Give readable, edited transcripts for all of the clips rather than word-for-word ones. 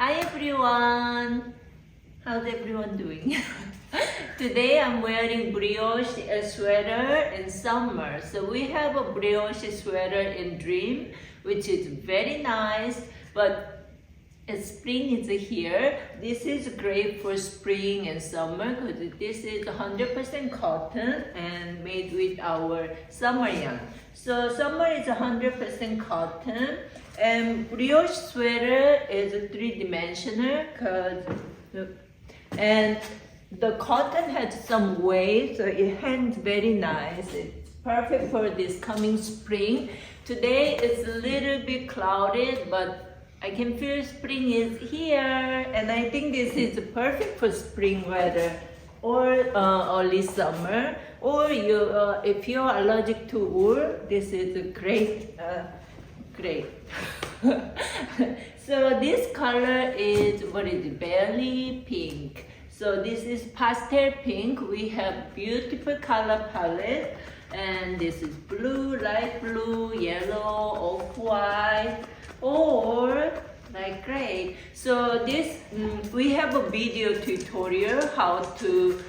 Hi everyone! How's everyone doing? Today I'm wearing brioche sweater in summer. So we have a brioche sweater in Dream, which is very nice, but spring is here. This is great for spring and summer because this is 100% cotton and made with our summer yarn. So summer is 100% cotton and brioche sweater is three-dimensional and the cotton has some weight, so it hangs very nice. It's perfect for this coming spring. Today it's a little bit clouded, but I can feel spring is here, and I think this is perfect for spring weather or early summer. Or if you're allergic to wool, this is a great. So this color is, what is it, berry pink. So this is pastel pink. We have beautiful color palette, and this is blue, light blue, yellow, off-white, or like gray. So this we have a video tutorial how to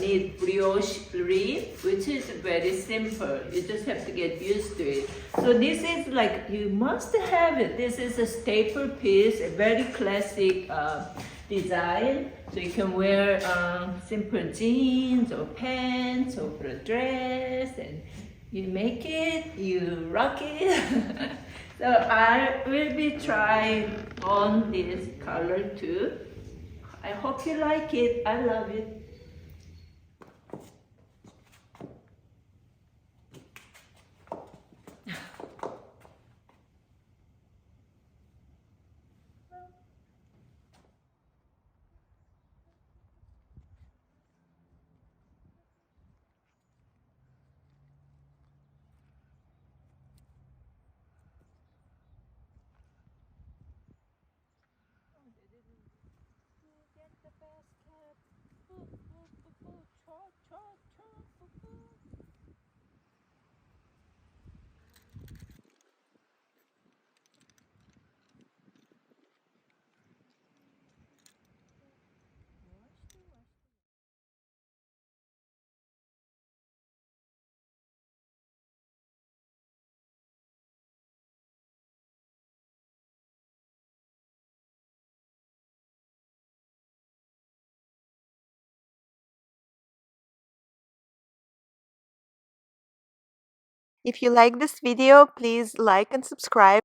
knit brioche wreath, which is very simple. You just have to get used to it. So this is like, you must have it. This is a staple piece, a very classic design. So you can wear simple jeans or pants over a dress, and you make it, you rock it. So I will be trying on this color too. I hope you like it. I love it. Get the basket. Chop, chop, chop. If you like this video, please like and subscribe.